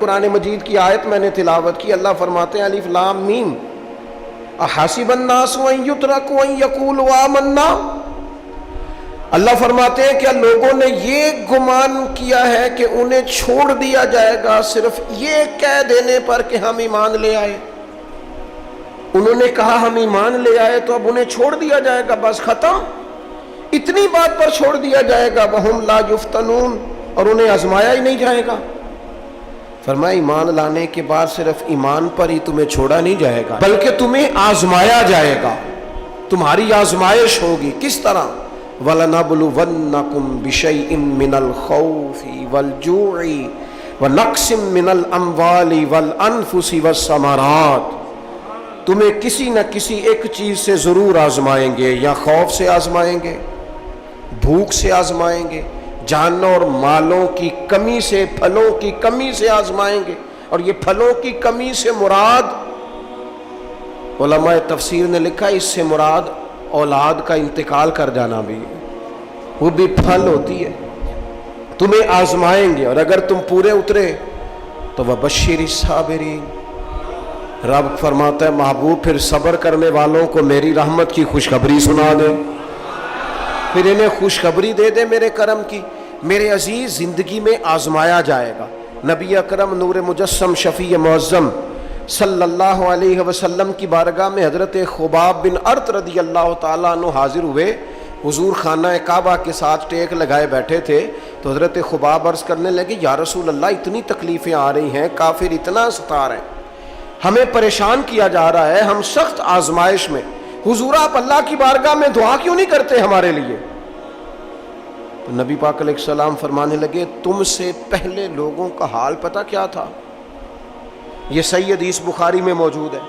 قرآن مجید کی آیت میں نے تلاوت کی، اللہ فرماتے ہیں الف لام میم احسب الناس ان یترکوا ان یقولوا آمنا۔ اللہ فرماتے ہیں کہ لوگوں نے یہ گمان کیا ہے کہ انہیں چھوڑ دیا جائے گا صرف یہ کہہ دینے پر کہ ہم ایمان لے آئے۔ انہوں نے کہا ہم ایمان لے آئے تو اب انہیں چھوڑ دیا جائے گا، بس ختم، اتنی بات پر چھوڑ دیا جائے گا۔ وہم لا یفتنون، اور انہیں آزمایا ہی نہیں جائے گا۔ فرمایا ایمان لانے کے بعد صرف ایمان پر ہی تمہیں چھوڑا نہیں جائے گا، بلکہ تمہیں آزمایا جائے گا، تمہاری آزمائش ہوگی۔ کس طرح؟ وَلَنَبْلُوَنَّكُمْ بِشَيْءٍ مِّنَ الْخَوْفِ وَالْجُوعِ وَنَقْصٍ مِّنَ الْأَمْوَالِ وَالْأَنفُسِ وَالثَّمَرَاتِ، تمہیں کسی نہ کسی ایک چیز سے ضرور آزمائیں گے، یا خوف سے آزمائیں گے، بھوک سے آزمائیں گے، جانوں اور مالوں کی کمی سے، پھلوں کی کمی سے آزمائیں گے۔ اور یہ پھلوں کی کمی سے مراد، علماء تفسیر نے لکھا اس سے مراد اولاد کا انتقال کر جانا بھی ہے، وہ بھی پھل ہوتی ہے۔ تمہیں آزمائیں گے، اور اگر تم پورے اترے تو وَبَشِّرِ الصَّابِرِينَ، رب فرماتا ہے محبوب پھر صبر کرنے والوں کو میری رحمت کی خوشخبری سنا دے، پھر انہیں خوشخبری دے دے میرے کرم کی۔ میرے عزیز، زندگی میں آزمایا جائے گا۔ نبی اکرم نور مجسم شفیع معظم صلی اللہ علیہ وسلم کی بارگاہ میں حضرت خباب بن ارت رضی اللہ تعالیٰ عنہ حاضر ہوئے۔ حضور خانہ کعبہ کے ساتھ ٹیک لگائے بیٹھے تھے، تو حضرت خباب عرض کرنے لگے یا رسول اللہ اتنی تکلیفیں آ رہی ہیں، کافر اتنا ستا رہے ہیں، ہمیں پریشان کیا جا رہا ہے، ہم سخت آزمائش میں، حضور آپ اللہ کی بارگاہ میں دعا کیوں نہیں کرتے ہمارے لیے؟ تو نبی پاک علیہ السلام فرمانے لگے تم سے پہلے لوگوں کا حال پتہ کیا تھا؟ یہ صحیح حدیث بخاری میں موجود ہے۔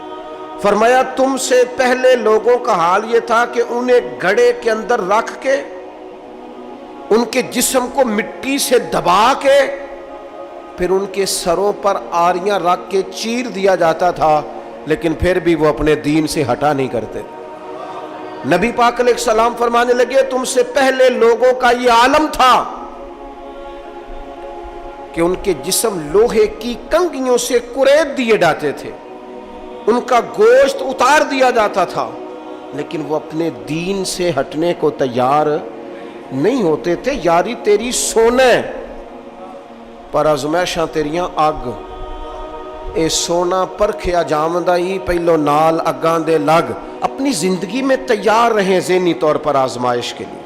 فرمایا تم سے پہلے لوگوں کا حال یہ تھا کہ انہیں گڑھے کے اندر رکھ کے، ان کے جسم کو مٹی سے دبا کے، پھر ان کے سروں پر آریاں رکھ کے چیر دیا جاتا تھا، لیکن پھر بھی وہ اپنے دین سے ہٹا نہیں کرتے۔ نبی پاک علیہ السلام فرمانے لگے تم سے پہلے لوگوں کا یہ عالم تھا کہ ان کے جسم لوہے کی کنگھیوں سے کریت دیے جاتے تھے، ان کا گوشت اتار دیا جاتا تھا، لیکن وہ اپنے دین سے ہٹنے کو تیار نہیں ہوتے تھے۔ یاری تیری سونے پر آزمائشاں تیریاں اگ، اے سونا پرکھیا جامدہ ہی پہلو نال اگاں دے لگ۔ اپنی زندگی میں تیار رہیں، ذہنی طور پر آزمائش کے لیے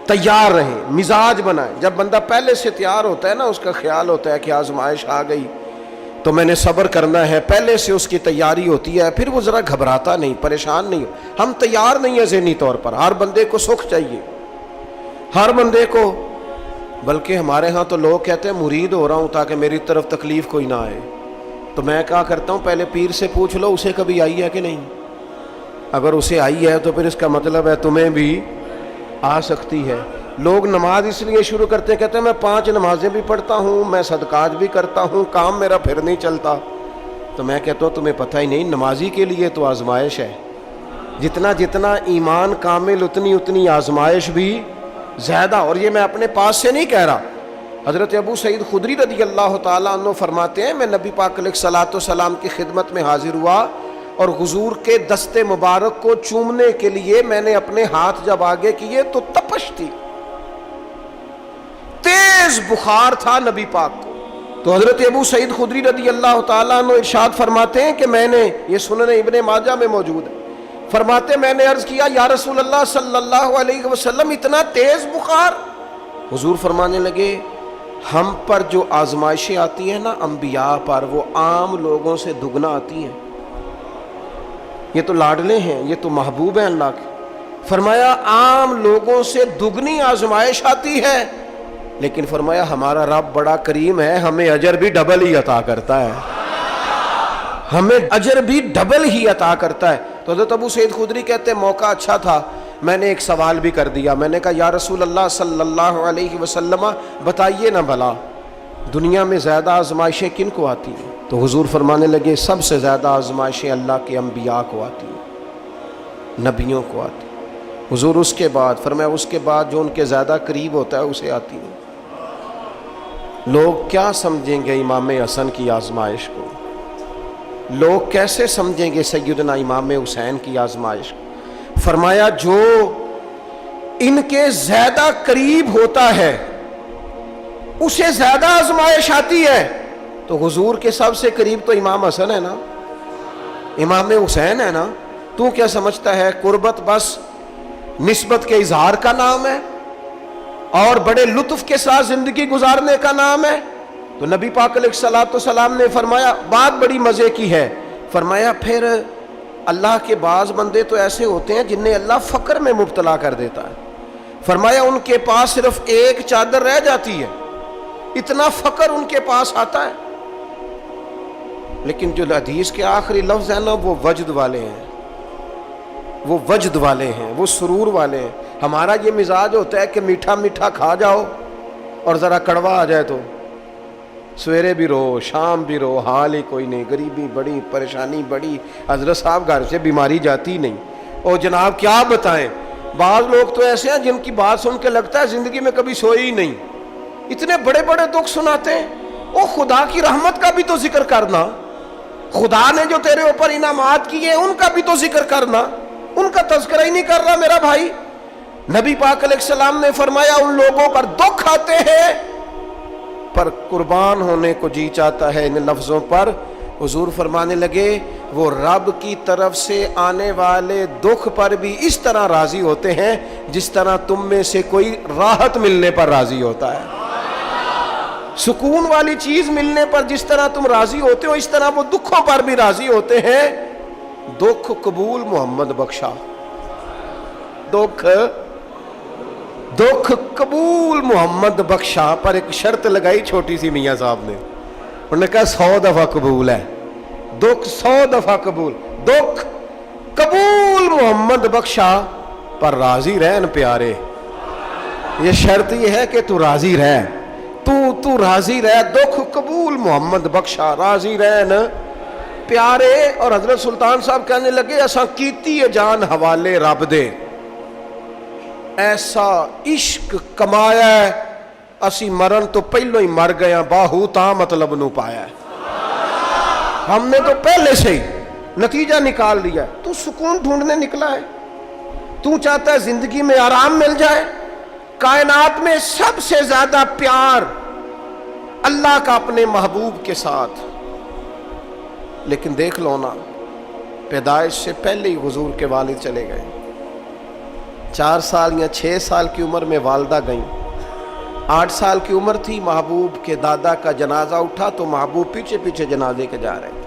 تیار رہیں، مزاج بنائیں۔ جب بندہ پہلے سے تیار ہوتا ہے نا، اس کا خیال ہوتا ہے کہ آزمائش آ گئی تو میں نے صبر کرنا ہے، پہلے سے اس کی تیاری ہوتی ہے، پھر وہ ذرا گھبراتا نہیں، پریشان نہیں۔ ہم تیار نہیں ہیں ذہنی طور پر۔ ہر بندے کو سکھ چاہیے، ہر بندے کو، بلکہ ہمارے ہاں تو لوگ کہتے ہیں مرید ہو رہا ہوں تاکہ میری طرف تکلیف کوئی نہ آئے۔ تو میں کہا کرتا ہوں پہلے پیر سے پوچھ لو اسے کبھی آئی ہے کہ نہیں، اگر اسے آئی ہے تو پھر اس کا مطلب ہے تمہیں بھی آ سکتی ہے۔ لوگ نماز اس لیے شروع کرتے ہیں، کہتے ہیں میں 5 نمازیں بھی پڑھتا ہوں، میں صدقات بھی کرتا ہوں، کام میرا پھر نہیں چلتا۔ تو میں کہتا ہوں تمہیں پتہ ہی نہیں، نمازی کے لیے تو آزمائش ہے، جتنا جتنا ایمان کامل اتنی اتنی آزمائش بھی زیادہ۔ اور یہ میں اپنے پاس سے نہیں کہہ رہا، حضرت ابو سعید خدری رضی اللہ تعالیٰ عنہ فرماتے ہیں میں نبی پاک علیہ الصلوۃ والسلام کی خدمت میں حاضر ہوا، اور حضور کے دست مبارک کو چومنے کے لیے میں نے اپنے ہاتھ جب آگے کیے تو تپش تھی، تیز بخار تھا نبی پاک کو۔ تو حضرت ابو سعید خدری رضی اللہ تعالیٰ عنہ ارشاد فرماتے ہیں کہ میں نے، یہ سنن ابن ماجہ میں موجود ہے، فرماتے میں نے عرض کیا یا رسول اللہ صلی اللہ علیہ وسلم اتنا تیز بخار؟ حضور فرمانے لگے ہم پر جو آزمائشیں آتی ہیں نا انبیاء پر، وہ عام لوگوں سے دگنا آتی ہیں۔ یہ تو لاڈلے ہیں، یہ تو محبوب ہیں اللہ کے۔ فرمایا عام لوگوں سے دگنی آزمائش آتی ہے، لیکن فرمایا ہمارا رب بڑا کریم ہے، ہمیں اجر بھی ڈبل ہی عطا کرتا ہے، ہمیں اجر بھی ڈبل ہی عطا کرتا ہے۔ تو حضرت ابو سعید خدری کہتے ہیں موقع اچھا تھا، میں نے ایک سوال بھی کر دیا، میں نے کہا یا رسول اللہ صلی اللہ علیہ وسلم بتائیے نا بھلا دنیا میں زیادہ آزمائشیں کن کو آتی ہیں؟ تو حضور فرمانے لگے سب سے زیادہ آزمائشیں اللہ کے انبیاء کو آتی ہیں، نبیوں کو آتی ہیں۔ حضور اس کے بعد فرمایا اس کے بعد جو ان کے زیادہ قریب ہوتا ہے اسے آتی ہیں۔ لوگ کیا سمجھیں گے امام حسن کی آزمائش کو؟ لوگ کیسے سمجھیں گے سیدنا امام حسین کی آزمائش کو؟ فرمایا جو ان کے زیادہ قریب ہوتا ہے اسے زیادہ آزمائش آتی ہے. تو حضور کے سب سے قریب تو امام حسن ہے نا، امام حسین ہے نا. تو کیا سمجھتا ہے قربت بس نسبت کے اظہار کا نام ہے اور بڑے لطف کے ساتھ زندگی گزارنے کا نام ہے؟ تو نبی پاک علیہ الصلوۃ والسلام نے فرمایا بات بڑی مزے کی ہے. فرمایا پھر اللہ کے بعض بندے تو ایسے ہوتے ہیں جنہیں اللہ فقر میں مبتلا کر دیتا ہے. فرمایا ان کے پاس صرف ایک چادر رہ جاتی ہے، اتنا فقر ان کے پاس آتا ہے. لیکن جو حدیث کے آخری لفظ ہیں نا وہ وجد والے ہیں، وہ وجد والے ہیں، وہ سرور والے ہیں. ہمارا یہ مزاج ہوتا ہے کہ میٹھا میٹھا کھا جاؤ اور ذرا کڑوا آ جائے تو سویرے بھی رو شام بھی رو، حال ہی کوئی نہیں، غریبی بڑی، پریشانی بڑی. حضرت صاحب گھر سے بیماری جاتی نہیں. اور جناب کیا بتائیں، بعض لوگ تو ایسے ہیں جن کی بات سن کے لگتا ہے زندگی میں کبھی سوئے ہی نہیں، اتنے بڑے بڑے دکھ سناتے ہیں. او خدا کی رحمت کا بھی تو ذکر کرنا، خدا نے جو تیرے اوپر انعامات کیے ان کا بھی تو ذکر کرنا. ان کا تذکرہ ہی نہیں کر رہا میرا بھائی. نبی پاک علیہ السلام نے فرمایا ان لوگوں پر دکھ آتے ہیں پر قربان ہونے کو جی چاہتا ہے ان لفظوں پر. حضور فرمانے لگے وہ رب کی طرف سے آنے والے دکھ پر بھی اس طرح راضی ہوتے ہیں جس طرح تم میں سے کوئی راحت ملنے پر راضی ہوتا ہے. سکون والی چیز ملنے پر جس طرح تم راضی ہوتے ہو اس طرح وہ دکھوں پر بھی راضی ہوتے ہیں. دکھ قبول محمد بخشا، دکھ قبول محمد بخشا. پر ایک شرط لگائی چھوٹی سی میاں صاحب نے، انہوں نے کہا 100 دفعہ قبول ہے، دکھ 100 دفعہ قبول. دکھ قبول محمد بخشا پر راضی رہن پیارے. یہ شرط یہ ہے کہ تو راضی رہ، تو راضی رہ. دکھ قبول محمد بخشا، راضی رہن پیارے. اور حضرت سلطان صاحب کہنے لگے ایسا کیتی ہے جان حوالے رب دے، ایسا عشق کمایا ہے اسی مرن تو پہلو ہی مر گیا، باہو تا مطلب نو پایا ہے. ہم نے تو پہلے سے ہی نتیجہ نکال لیا ہے. تو سکون ڈھونڈنے نکلا ہے، تو چاہتا ہے زندگی میں آرام مل جائے. کائنات میں سب سے زیادہ پیار اللہ کا اپنے محبوب کے ساتھ. لیکن دیکھ لو نا، پیدائش سے پہلے ہی حضور کے والد چلے گئے. 4 سال یا 6 سال کی عمر میں والدہ گئیں. 8 سال کی عمر تھی، محبوب کے دادا کا جنازہ اٹھا تو محبوب پیچھے پیچھے جنازے کے جا رہے تھے.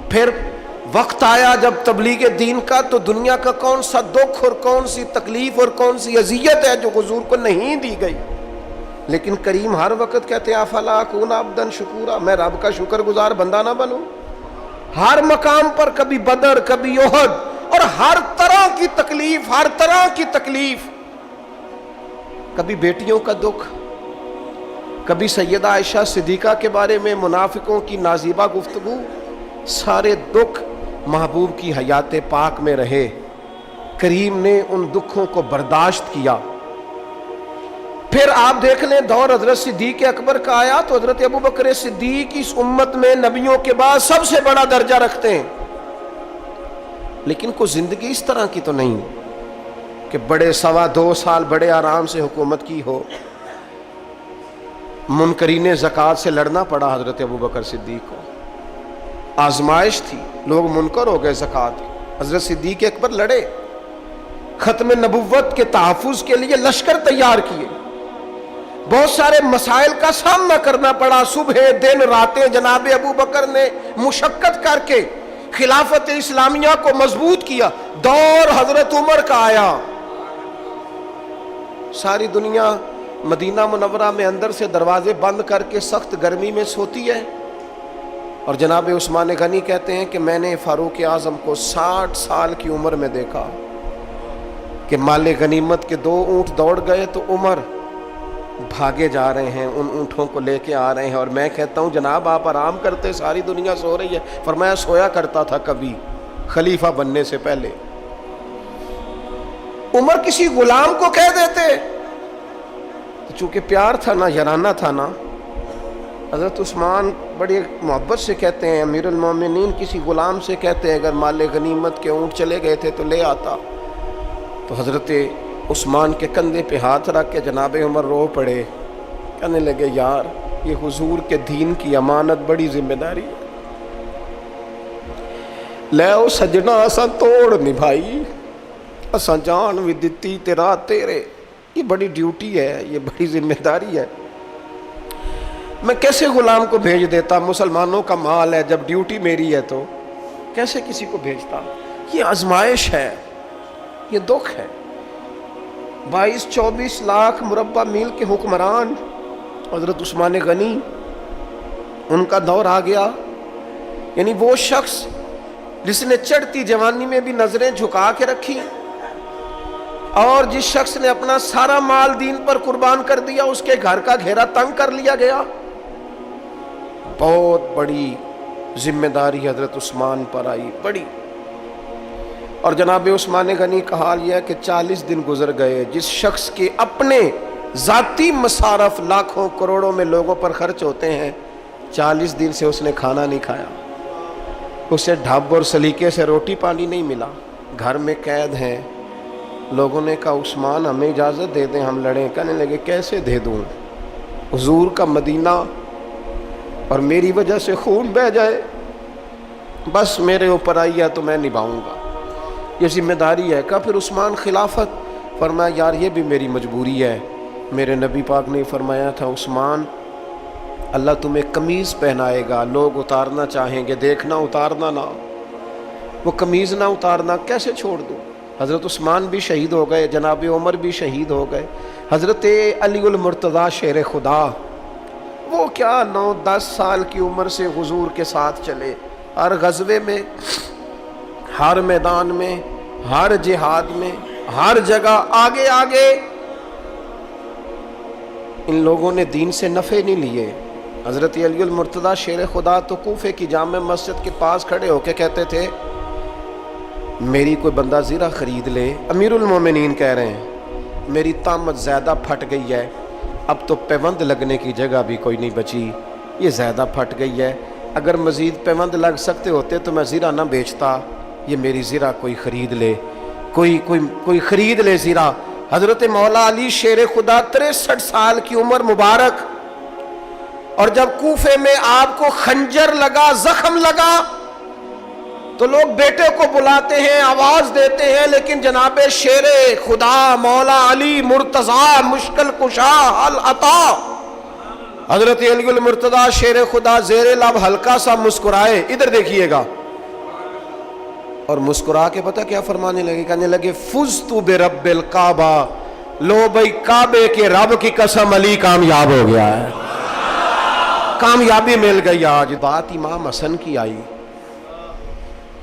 پھر وقت آیا جب تبلیغ دین کا، تو دنیا کا کون سا دکھ اور کون سی تکلیف اور کون سی اذیت ہے جو حضور کو نہیں دی گئی. لیکن کریم ہر وقت کہتے ہیں افلا اکون عبدا شکورا، میں رب کا شکر گزار بندہ نہ بنوں. ہر مقام پر کبھی بدر کبھی احد اور ہر طرح کی تکلیف، ہر طرح کی تکلیف. کبھی بیٹیوں کا دکھ، کبھی سیدہ عائشہ صدیقہ کے بارے میں منافقوں کی نازیبہ گفتگو. سارے دکھ محبوب کی حیات پاک میں رہے. کریم نے ان دکھوں کو برداشت کیا. پھر آپ دیکھ لیں دور حضرت صدیق اکبر کا آیا تو حضرت ابوبکر صدیق اس امت میں نبیوں کے بعد سب سے بڑا درجہ رکھتے ہیں. لیکن کوئی زندگی اس طرح کی تو نہیں کہ بڑے 2.25 سال بڑے آرام سے حکومت کی ہو. منکرین زکوٰۃ سے لڑنا پڑا حضرت ابوبکر صدیق کو. آزمائش تھی، لوگ منکر ہو گئے زکوٰۃ. حضرت صدیق اکبر لڑے، ختم نبوت کے تحفظ کے لیے لشکر تیار کیے. بہت سارے مسائل کا سامنا کرنا پڑا. صبح دن راتیں جناب ابوبکر نے مشقت کر کے خلافت اسلامیہ کو مضبوط کیا. دور حضرت عمر کا آیا. ساری دنیا مدینہ منورہ میں اندر سے دروازے بند کر کے سخت گرمی میں سوتی ہے، اور جناب عثمان غنی کہتے ہیں کہ میں نے فاروق اعظم کو 60 سال کی عمر میں دیکھا کہ مال غنیمت کے 2 اونٹ دوڑ گئے تو عمر بھاگے جا رہے ہیں، ان اونٹوں کو لے کے آ رہے ہیں. اور میں کہتا ہوں جناب آپ آرام کرتے، ساری دنیا سو رہی ہے. فرمایا سویا کرتا تھا کبھی خلیفہ بننے سے پہلے. عمر کسی غلام کو کہہ دیتے، چونکہ پیار تھا نا، یارانہ تھا نا، حضرت عثمان بڑی محبت سے کہتے ہیں، امیر المومنین کسی غلام سے کہتے ہیں اگر مال غنیمت کے اونٹ چلے گئے تھے تو لے آتا. تو حضرت عثمان کے کندھے پہ ہاتھ رکھ کے جناب عمر رو پڑے، کہنے لگے یار یہ حضور کے دین کی امانت بڑی ذمہ داری ہے، لے او سجنا اساں توڑ نبھائی، اساں جان بھی دتی تیرا تیرے، یہ بڑی ڈیوٹی ہے، یہ بڑی ذمہ داری ہے. میں کیسے غلام کو بھیج دیتا؟ مسلمانوں کا مال ہے، جب ڈیوٹی میری ہے تو کیسے کسی کو بھیجتا؟ یہ آزمائش ہے، یہ دکھ ہے. 22-24 لاکھ مربع میل کے حکمران حضرت عثمان غنی، ان کا دور آ گیا. یعنی وہ شخص جس نے چڑھتی جوانی میں بھی نظریں جھکا کے رکھی، اور جس شخص نے اپنا سارا مال دین پر قربان کر دیا، اس کے گھر کا گھیرا تنگ کر لیا گیا. بہت بڑی ذمہ داری حضرت عثمان پر آئی، بڑی. اور جناب عثمان غنی کا حال یہ ہے کہ 40 دن گزر گئے. جس شخص کے اپنے ذاتی مصارف لاکھوں کروڑوں میں لوگوں پر خرچ ہوتے ہیں، 40 دن سے اس نے کھانا نہیں کھایا، اسے ڈھب اور سلیقے سے روٹی پانی نہیں ملا، گھر میں قید ہیں. لوگوں نے کہا عثمان ہمیں اجازت دے دیں ہم لڑیں. کہنے لگے کیسے دے دوں؟ حضور کا مدینہ اور میری وجہ سے خون بہہ جائے، بس میرے اوپر آئی ہے تو میں نبھاؤں گا، یہ ذمہ داری ہے. کہا پھر عثمان خلافت؟ فرمایا یار یہ بھی میری مجبوری ہے. میرے نبی پاک نے فرمایا تھا عثمان اللہ تمہیں قمیض پہنائے گا، لوگ اتارنا چاہیں گے، دیکھنا اتارنا نہ، وہ قمیض نہ اتارنا کیسے چھوڑ دوں؟ حضرت عثمان بھی شہید ہو گئے، جناب عمر بھی شہید ہو گئے. حضرت علی المرتضیٰ شیر خدا، وہ کیا 9-10 سال کی عمر سے حضور کے ساتھ چلے، ہر غزوے میں، ہر میدان میں، ہر جہاد میں، ہر جگہ آگے آگے. ان لوگوں نے دین سے نفع نہیں لیے. حضرت علی المرتضیٰ شیر خدا تو کوفے کی جامع مسجد کے پاس کھڑے ہو کے کہتے تھے میری کوئی بندہ زیرہ خرید لے. امیر المومنین کہہ رہے ہیں میری طامت زیادہ پھٹ گئی ہے، اب تو پیوند لگنے کی جگہ بھی کوئی نہیں بچی، یہ زیادہ پھٹ گئی ہے، اگر مزید پیوند لگ سکتے ہوتے تو میں زیرہ نہ بیچتا، یہ میری زیرہ کوئی خرید لے، کوئی خرید لے زیرہ. حضرت مولا علی شیر خدا 63 سال کی عمر مبارک، اور جب کوفے میں آپ کو خنجر لگا، زخم لگا، تو لوگ بیٹے کو بلاتے ہیں، آواز دیتے ہیں، لیکن جناب شیر خدا مولا علی مرتضیٰ مشکل کشا حل عطا حضرت علی المرتضیٰ شیر خدا زیر لب ہلکا سا مسکرائے، ادھر دیکھیے گا، اور مسکرا کے پتہ کیا فرمانے لگے؟ کہنے لگے فزت برب الکعبہ، لو بھائی کعبے کے رب کی قسم علی کامیاب ہو گیا ہے، کامیابی مل گئی. آج بات امام حسن کی آئی،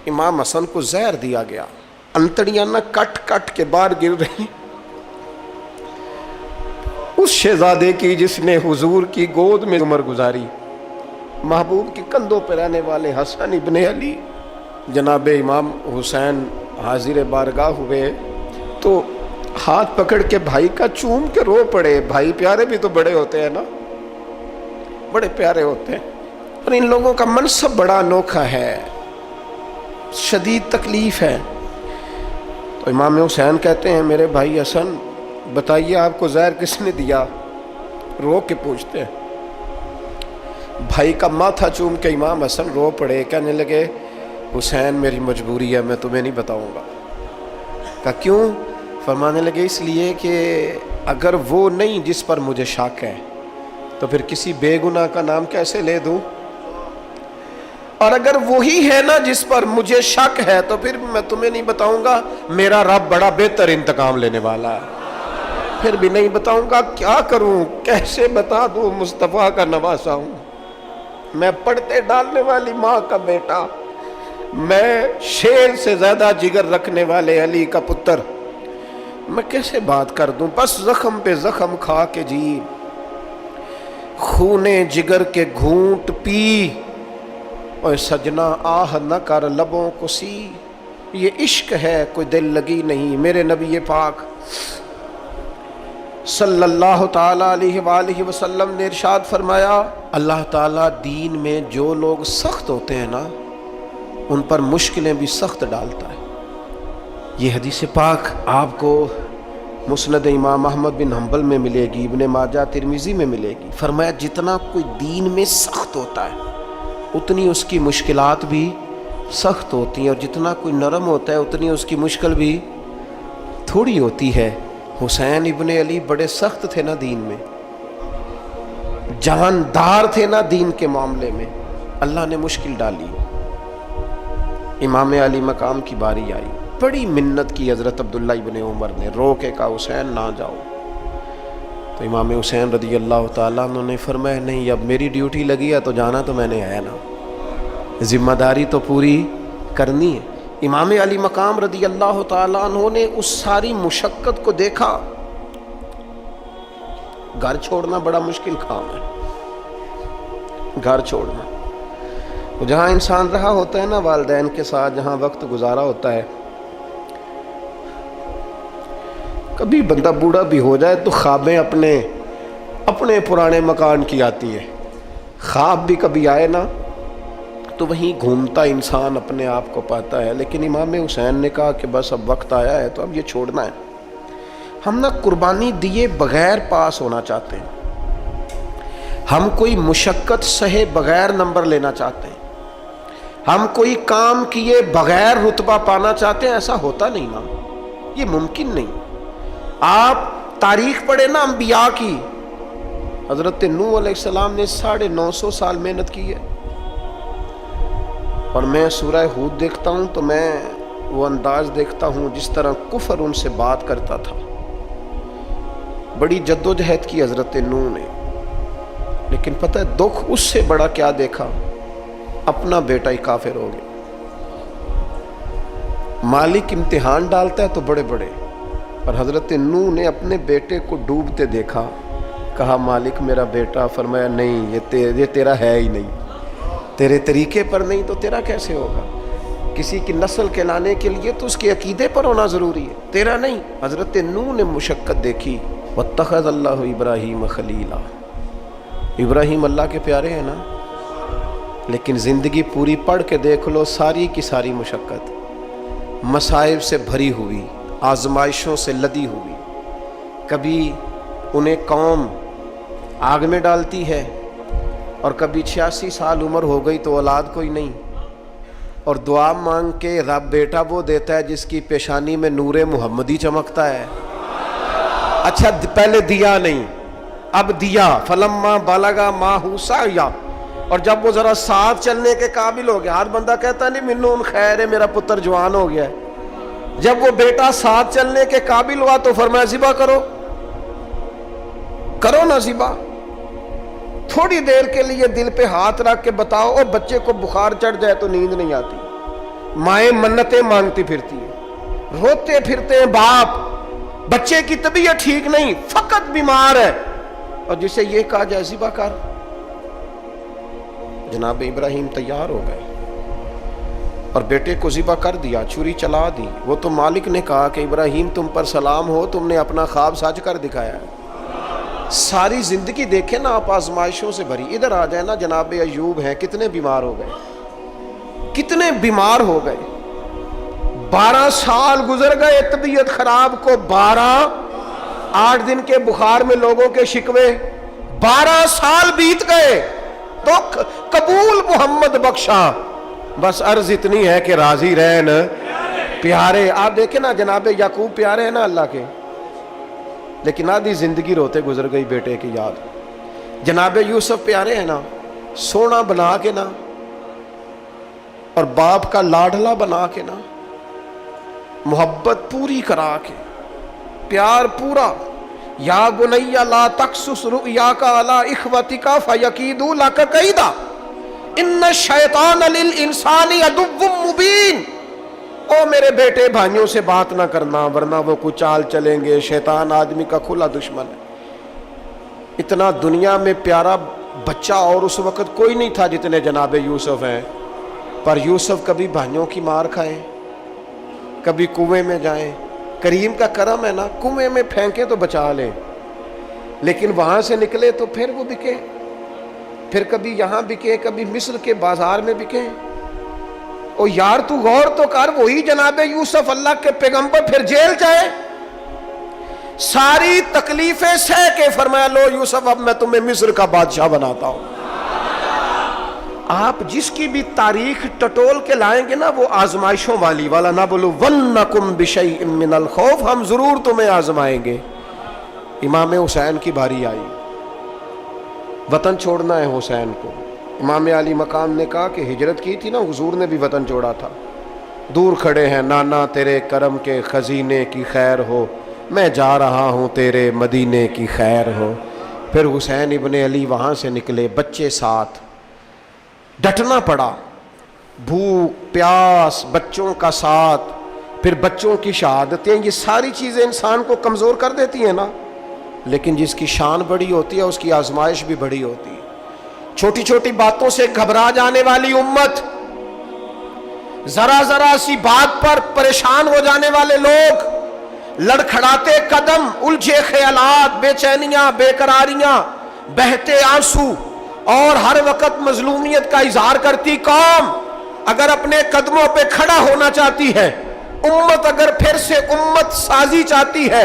امام حسن کو زہر دیا گیا، انتڑیاں نہ کٹ کٹ کے باہر گر رہی. اس شہزادے کی جس نے حضور کی گود میں عمر گزاری، محبوب کے کندھوں پہ رہنے والے حسن ابن علی، جناب امام حسین حاضر بارگاہ ہوئے تو ہاتھ پکڑ کے بھائی کا چوم کے رو پڑے. بھائی پیارے بھی تو بڑے ہوتے ہیں نا، بڑے پیارے ہوتے ہیں. اور ان لوگوں کا منصب بڑا انوکھا ہے، شدید تکلیف ہے. تو امام حسین کہتے ہیں میرے بھائی حسن بتائیے آپ کو زہر کس نے دیا؟ رو کے پوچھتے ہیں. بھائی کا ماتھا چوم کے امام حسن رو پڑے، کہنے لگے حسین میری مجبوری ہے، میں تمہیں نہیں بتاؤں گا. کہا کیوں؟ فرمانے لگے اس لیے کہ اگر وہ نہیں جس پر مجھے شک ہے تو پھر کسی بے گناہ کا نام کیسے لے دوں، اور اگر وہی ہے نا جس پر مجھے شک ہے تو پھر میں تمہیں نہیں بتاؤں گا. میرا رب بڑا بہتر انتقام لینے والا ہے، پھر بھی نہیں بتاؤں گا. کیا کروں، کیسے بتا دوں؟ مصطفیٰ کا نواسا ہوں میں، پڑھتے ڈالنے والی ماں کا بیٹا، میں شیر سے زیادہ جگر رکھنے والے علی کا پتر، میں کیسے بات کر دوں؟ بس زخم پہ زخم کھا کے جی، خونے جگر کے گھونٹ پی، اور سجنا آہ نہ کر لبوں کو سی، یہ عشق ہے کوئی دل لگی نہیں. میرے نبی پاک صلی اللہ تعالیٰ علیہ وآلہ وسلم نے ارشاد فرمایا، اللہ تعالیٰ دین میں جو لوگ سخت ہوتے ہیں نا ان پر مشکلیں بھی سخت ڈالتا ہے۔ یہ حدیث پاک آپ کو مسند امام احمد بن حنبل میں ملے گی، ابن ماجہ ترمذی میں ملے گی۔ فرمایا جتنا کوئی دین میں سخت ہوتا ہے اتنی اس کی مشکلات بھی سخت ہوتی ہیں، اور جتنا کوئی نرم ہوتا ہے اتنی اس کی مشکل بھی تھوڑی ہوتی ہے۔ حسین ابن علی بڑے سخت تھے نا دین میں، جاندار تھے نا دین کے معاملے میں، اللہ نے مشکل ڈالی۔ امام علی مقام کی باری آئی، بڑی منت کی حضرت عبداللہ ابن عمر نے، رو کے کہا حسین نہ جاؤ۔ تو امام حسین رضی اللہ تعالیٰ عنہ نے فرمایا نہیں، اب میری ڈیوٹی لگی ہے تو جانا تو میں نے ہے نا، ذمہ داری تو پوری کرنی ہے۔ امام علی مقام رضی اللہ تعالیٰ عنہ نے اس ساری مشقت کو دیکھا۔ گھر چھوڑنا بڑا مشکل کام ہے، گھر چھوڑنا، جہاں انسان رہا ہوتا ہے نا والدین کے ساتھ، جہاں وقت گزارا ہوتا ہے، کبھی بندہ بوڑھا بھی ہو جائے تو خوابیں اپنے پرانے مکان کی آتی ہے، خواب بھی کبھی آئے نا تو وہیں گھومتا انسان اپنے آپ کو پاتا ہے۔ لیکن امام حسین نے کہا کہ بس اب وقت آیا ہے تو اب یہ چھوڑنا ہے۔ ہم نہ قربانی دیے بغیر پاس ہونا چاہتے ہیں، ہم کوئی مشقت سہے بغیر نمبر لینا چاہتے ہیں، ہم کوئی کام کیے بغیر رتبہ پانا چاہتے ہیں۔ ایسا ہوتا نہیں نا، یہ ممکن نہیں۔ آپ تاریخ پڑھیں نا انبیاء کی، حضرت نوح علیہ السلام نے 950 سال محنت کی ہے، اور میں سورہ ہود دیکھتا ہوں تو میں وہ انداز دیکھتا ہوں جس طرح کفر ان سے بات کرتا تھا۔ بڑی جدوجہد کی حضرت نوح نے، لیکن پتہ ہے دکھ اس سے بڑا کیا دیکھا، اپنا بیٹا ہی کافر ہو گیا۔ مالک امتحان ڈالتا ہے تو بڑے بڑے، اور حضرت نوح نے اپنے بیٹے کو ڈوبتے دیکھا، کہا مالک میرا بیٹا، فرمایا نہیں یہ تیرا ہے ہی نہیں، تیرے طریقے پر نہیں تو تیرا کیسے ہوگا؟ کسی کی نسل کہلانے کے لیے تو اس کے عقیدے پر ہونا ضروری ہے، تیرا نہیں۔ حضرت نوح نے مشقت دیکھی۔ واتخذ اللہ ابراہیم خلیلا، ابراہیم اللہ کے پیارے ہیں نا، لیکن زندگی پوری پڑھ کے دیکھ لو، ساری کی ساری مشقت مصائب سے بھری ہوئی، آزمائشوں سے لدی ہوئی۔ کبھی انہیں قوم آگ میں ڈالتی ہے، اور کبھی 86 سال عمر ہو گئی تو اولاد کوئی نہیں، اور دعا مانگ کے رب بیٹا وہ دیتا ہے جس کی پیشانی میں نور محمدی چمکتا ہے۔ اچھا پہلے دیا نہیں، اب دیا، فلما بالغا ماہ سعیا، اور جب وہ ذرا ساتھ چلنے کے قابل ہو گیا، ہر بندہ کہتا نہیں منون خیر ہے میرا پتر جوان ہو گیا ہے، جب وہ بیٹا ساتھ چلنے کے قابل ہوا تو فرمایا ذبح کرو نا ذبح۔ تھوڑی دیر کے لیے دل پہ ہاتھ رکھ کے بتاؤ، اور بچے کو بخار چڑھ جائے تو نیند نہیں آتی، مائیں منتیں مانگتی پھرتی ہیں، روتے پھرتے ہیں باپ، بچے کی طبیعت ٹھیک نہیں، فقط بیمار ہے، اور جسے یہ کہا جائے ذبح کر۔ جناب ابراہیم تیار ہو گئے اور بیٹے کو ذبح کر دیا، چھری چلا دی۔ وہ تو مالک نے کہا کہ ابراہیم تم پر سلام ہو، تم نے اپنا خواب سچ کر دکھایا ہے۔ ساری زندگی دیکھیں نا آپ آزمائشوں سے بھری۔ ادھر آ جائے نا، جناب ایوب ہیں، کتنے بیمار ہو گئے، کتنے بیمار ہو گئے، 12 سال گزر گئے طبیعت خراب کو، 8 دن کے بخار میں لوگوں کے شکوے، 12 سال بیت گئے تو قبول محمد بخشا۔ بس عرض اتنی ہے کہ راضی رہن پیارے۔ آپ دیکھیں نا جناب یعقوب پیارے ہیں نا اللہ کے، لیکن آدھی زندگی روتے گزر گئی بیٹے کی یاد۔ جناب یوسف پیارے ہیں نا، سونا بنا کے نا، اور باپ کا لاڈلا بنا کے نا، محبت پوری کرا کے، پیار پورا۔ یا بنی لا تقصص رؤیاک علی اخوتک فیکیدوا لک کیدا ان الشیطان للانسان عدو مبین۔ او میرے بیٹے بھائیوں سے بات نہ کرنا ورنہ وہ کچھ چال چلیں گے، شیطان آدمی کا کھلا دشمن ہے۔ اتنا دنیا میں پیارا بچہ اور اس وقت کوئی نہیں تھا جتنے جناب یوسف ہیں، پر یوسف کبھی بھائیوں کی مار کھائیں، کبھی کنویں میں جائیں۔ کریم کا کرم ہے نا، کنویں میں پھینکے تو بچا لیں، لیکن وہاں سے نکلے تو پھر وہ بکے، پھر کبھی یہاں بکے، کبھی مصر کے بازار میں بکے۔ او یار تو غور تو کر، وہی جناب یوسف اللہ کے پیغمبر پھر جیل جائے، ساری تکلیفیں سہ کے فرمایا لو یوسف اب میں تمہیں مصر کا بادشاہ بناتا ہوں۔ آپ جس کی بھی تاریخ ٹٹول کے لائیں گے نا وہ آزمائشوں والی والا، نہ بولو وَلْنَكُمْ بِشَيْءٍ مِّنَ الْخَوْفِ، ہم ضرور تمہیں آزمائیں گے۔ امام حسین کی باری آئی، وطن چھوڑنا ہے حسین کو۔ امام علی مقام نے کہا کہ ہجرت کی تھی نا، حضور نے بھی وطن چھوڑا تھا۔ دور کھڑے ہیں نانا تیرے کرم کے خزینے کی خیر ہو، میں جا رہا ہوں تیرے مدینے کی خیر ہو۔ پھر حسین ابن علی وہاں سے نکلے، بچے ساتھ، ڈٹنا پڑا، بھوک پیاس، بچوں کا ساتھ، پھر بچوں کی شہادتیں، یہ ساری چیزیں انسان کو کمزور کر دیتی ہیں نا، لیکن جس کی شان بڑی ہوتی ہے اس کی آزمائش بھی بڑی ہوتی ہے۔ چھوٹی چھوٹی باتوں سے گھبرا جانے والی امت، ذرا ذرا سی بات پر پریشان ہو جانے والے لوگ، لڑکھڑاتے قدم، الجھے خیالات، بے چینیاں، بے قراریاں، بہتے آنسو اور ہر وقت مظلومیت کا اظہار کرتی قوم اگر اپنے قدموں پہ کھڑا ہونا چاہتی ہے، امت اگر پھر سے امت سازی چاہتی ہے،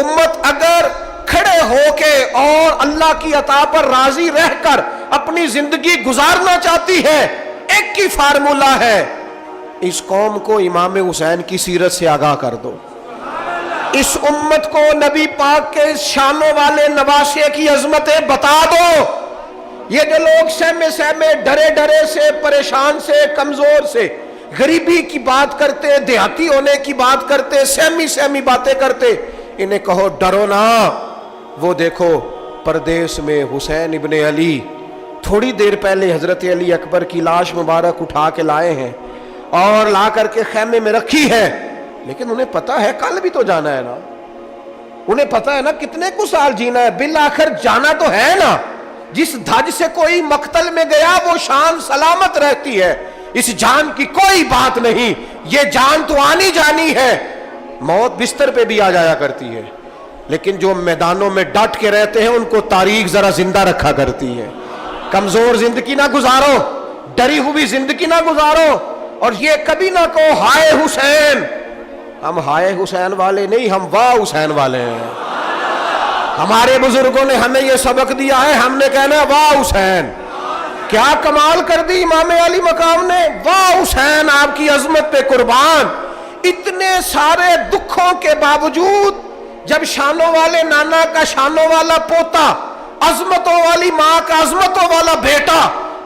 امت اگر کھڑے ہو کے اور اللہ کی عطا پر راضی رہ کر اپنی زندگی گزارنا چاہتی ہے، ایک ہی فارمولہ ہے، اس قوم کو امام حسین کی سیرت سے آگاہ کر دو، اس امت کو نبی پاک کے شانوں والے نواسے کی عظمتیں بتا دو۔ یہ جو لوگ سہمے سہمے، ڈرے ڈرے سے، پریشان سے، کمزور سے، غریبی کی بات کرتے، دیہاتی ہونے کی بات کرتے، سہمی سہمی باتیں کرتے، انہیں کہو ڈرو نا، وہ دیکھو پردیس میں حسین ابن علی تھوڑی دیر پہلے حضرت علی اکبر کی لاش مبارک اٹھا کے لائے ہیں اور لا کر کے خیمے میں رکھی ہے، لیکن انہیں پتا ہے کل بھی تو جانا ہے نا، انہیں پتا ہے نا کتنے کو سال جینا ہے، بالآخر جانا تو ہے نا۔ جس دھج سے کوئی مقتل میں گیا وہ شان سلامت رہتی ہے، اس جان کی کوئی بات نہیں، یہ جان تو آنی جانی ہے، موت بستر پہ بھی آ جایا کرتی ہے، لیکن جو میدانوں میں ڈٹ کے رہتے ہیں ان کو تاریخ ذرا زندہ رکھا کرتی ہے۔ کمزور زندگی نہ گزارو، ڈری ہوئی زندگی نہ گزارو، اور یہ کبھی نہ کہو ہائے حسین، ہم ہائے حسین والے نہیں، ہم واہ حسین والے ہیں۔ ہمارے بزرگوں نے ہمیں یہ سبق دیا ہے، ہم نے کہنا ہے واہ حسین۔ کیا کمال کر دی امام علی مقام نے، واہ حسین آپ کی عظمت پہ قربان۔ اتنے سارے دکھوں کے باوجود جب شانوں والے نانا کا شانوں والا پوتا، عظمتوں والی ماں کا عظمتوں والا بیٹا،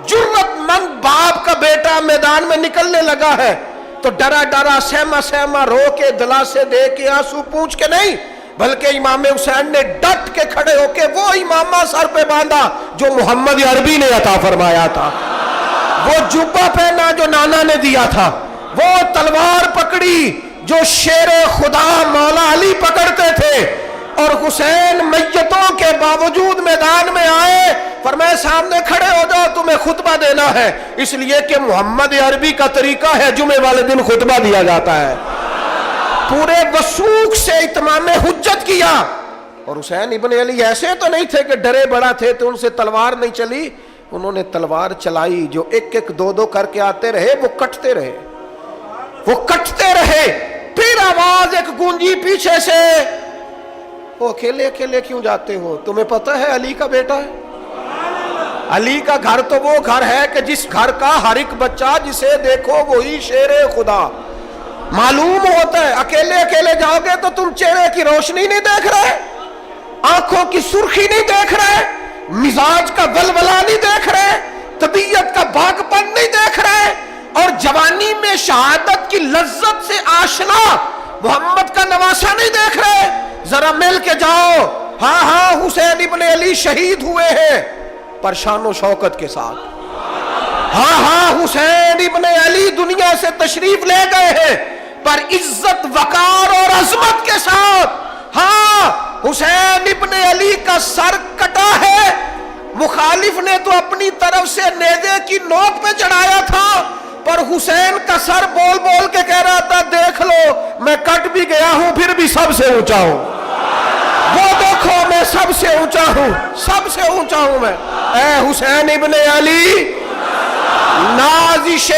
جرت مند باپ کا بیٹا میدان میں نکلنے لگا ہے تو ڈرا ڈرا، سہما سہما، رو کے، دلاسے دے کے، آنسو پونچھ کے نہیں، بلکہ امام حسین نے ڈٹ کے کھڑے ہو کے وہ امامہ سر پہ باندھا جو محمد عربی نے عطا فرمایا تھا، وہ جبہ پہنا جو نانا نے دیا تھا، وہ تلوار پکڑی جو شیر خدا مولا علی پکڑتے تھے، اور حسین میتوں کے باوجود میدان میں آئے، فرمایا سامنے کھڑے ہو جاؤ، تمہیں خطبہ دینا ہے، اس لیے کہ محمد عربی کا طریقہ ہے جمعے والے دن خطبہ دیا جاتا ہے۔ پورے وثوق سے اتمام حجت کیا، اور حسین ابن علی ایسے تو نہیں تھے کہ ڈرے بڑا تھے تو ان سے تلوار نہیں چلی، انہوں نے تلوار چلائی، جو ایک ایک دو دو کر کے آتے رہے وہ کٹتے رہے، وہ کٹتے رہے، پھر آواز ایک گونجی پیچھے سے، وہ اکیلے اکیلے کیوں جاتے ہو، تمہیں پتہ ہے علی کا بیٹا ہے؟ علی کا گھر تو وہ گھر ہے کہ جس گھر کا ہر ایک بچہ جسے دیکھو وہی شیر خدا معلوم ہوتا ہے۔ اکیلے اکیلے جاؤ گے تو تم چہرے کی روشنی نہیں دیکھ رہے، آنکھوں کی سرخی نہیں دیکھ رہے، مزاج کا ولولہ نہیں دیکھ رہے، طبیعت کا باغ پن نہیں دیکھ رہے، اور جوانی میں شہادت کی لذت سے آشنا محمد کا نواسا نہیں دیکھ رہے، ذرا مل کے جاؤ، ہاں ہاں حسین ابن علی شہید ہوئے ہیں پر شان و شوکت کے ساتھ، ہاں ہاں حسین ابن علی دنیا سے تشریف لے گئے ہیں پر عزت وقار اور عظمت کے ساتھ، ہاں حسین ابن علی کا سر کٹا ہے، مخالف نے تو اپنی طرف سے نیزے کی نوک پہ چڑھایا تھا، پر حسین کا سر بول بول کے کہہ رہا تھا دیکھ لو میں کٹ بھی گیا ہوں پھر بھی سب سے اونچا ہوں، وہ دیکھو میں سب سے اونچا ہوں، سب سے اونچا ہوں میں۔ اے حسین ابن علی، نازش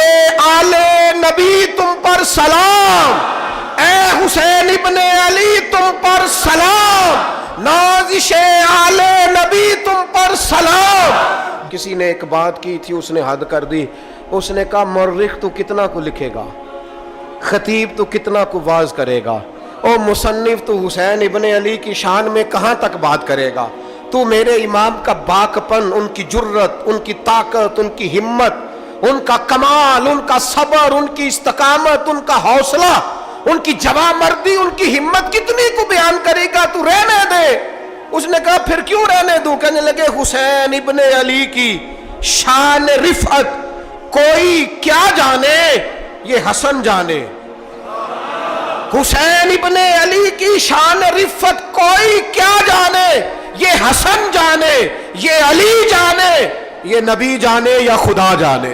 آل نبی تم پر سلام، اے حسین ابن علی تم پر سلام، نازش آل نبی تم پر سلام۔ کسی نے ایک بات کی تھی، اس نے حد کر دی، اس نے کہا مورخ تو کتنا کو لکھے گا، خطیب تو کتنا کو واز کرے گا، او مصنف تو حسین ابن علی کی شان میں کہاں تک بات کرے گا؟ تو میرے امام کا باکپن، ان کی جرت، ان کی طاقت، ان کی ہمت، ان کا کمال، ان کا صبر، ان کی استقامت، ان کا حوصلہ، ان کی جوامردی، ان کی ہمت کتنی کو بیان کرے گا؟ تو رہنے دے۔ اس نے کہا پھر کیوں رہنے دوں؟ کہنے لگے حسین ابن علی کی شان رفعت کوئی کیا جانے، یہ حسن جانے۔ حسین ابن علی کی شان رفعت کوئی کیا جانے، یہ حسن جانے، یہ علی جانے، یہ نبی جانے یا خدا جانے۔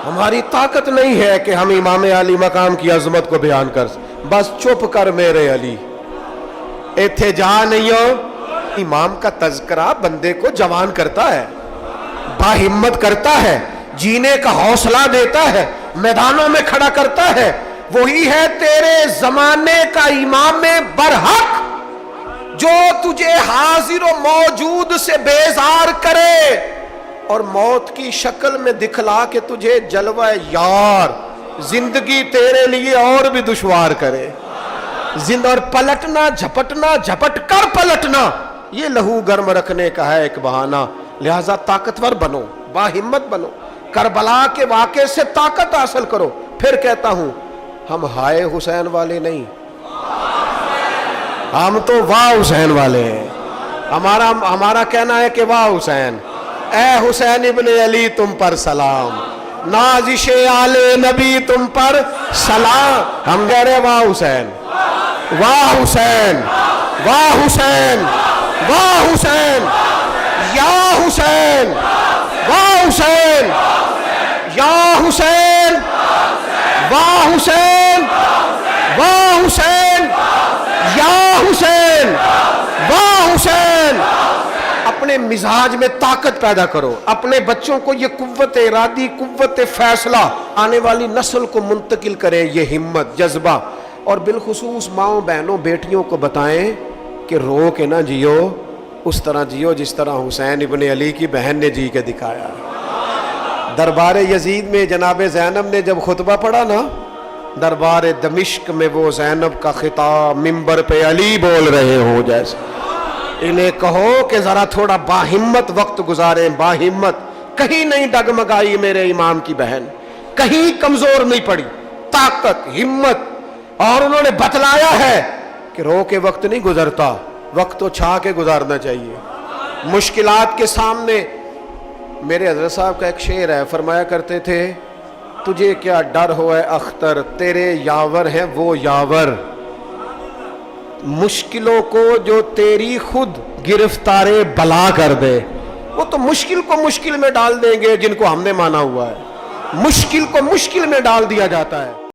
ہماری طاقت نہیں ہے کہ ہم امام علی مقام کی عظمت کو بیان کر، بس چپ کر میرے علی، ایتھے جا نہیں ہو۔ امام کا تذکرہ بندے کو جوان کرتا ہے، باہمت کرتا ہے، جینے کا حوصلہ دیتا ہے، میدانوں میں کھڑا کرتا ہے۔ وہی ہے تیرے زمانے کا امام برحق جو تجھے حاضر و موجود سے بیزار کرے اور موت کی شکل میں دکھلا کے تجھے جلوہ یار، زندگی تیرے لیے اور بھی دشوار کرے۔ اور پلٹنا، جھپٹنا، جھپٹ کر پلٹنا، یہ لہو گرم رکھنے کا ہے ایک بہانہ۔ لہذا طاقتور بنو، باہمت بنو، کربلا کے واقعے سے طاقت حاصل کرو۔ پھر کہتا ہوں ہم ہائے حسین والے نہیں، ہم تو واہ حسین والے ہیں۔ ہمارا کہنا ہے کہ واہ حسین، اے حسین ابن علی تم پر سلام، نازش آل نبی تم پر سلام۔ ہم کہہ رہے واہ حسین، واہ حسین، واہ حسین، واہ حسین، یا حسین، واہ حسین، یا حسین، واہ حسین، واہ حسین، یا حسین، واہ حسین۔ اپنے مزاج میں طاقت پیدا کرو، اپنے بچوں کو یہ قوت ارادی، قوت فیصلہ آنے والی نسل کو منتقل کریں، یہ ہمت، جذبہ۔ اور بالخصوص ماؤں، بہنوں، بیٹیوں کو بتائیں کہ رو کے نہ جیو، اس طرح جیو جس طرح حسین ابن علی کی بہن نے جی کے دکھایا۔ دربار یزید میں جناب زینب نے جب خطبہ پڑھا نا، دربار دمشق میں وہ زینب کا خطاب منبر پہ علی بول رہے ہوں جیسے۔ انہیں کہو کہ ذرا تھوڑا باہمت وقت گزاریں، باہمت، کہیں نہیں ڈگمگائی میرے امام کی بہن، کہیں کمزور نہیں پڑی، طاقت، ہمت۔ اور انہوں نے بتلایا ہے کہ رو کے وقت نہیں گزرتا، وقت تو چھا کے گزارنا چاہیے۔ مشکلات کے سامنے میرے حضرت صاحب کا ایک شعر ہے، فرمایا کرتے تھے تجھے کیا ڈر ہو اے اختر، تیرے یاور ہیں وہ یاور، مشکلوں کو جو تیری خود گرفتار بلا کر دے۔ وہ تو مشکل کو مشکل میں ڈال دیں گے جن کو ہم نے مانا ہوا ہے، مشکل کو مشکل میں ڈال دیا جاتا ہے۔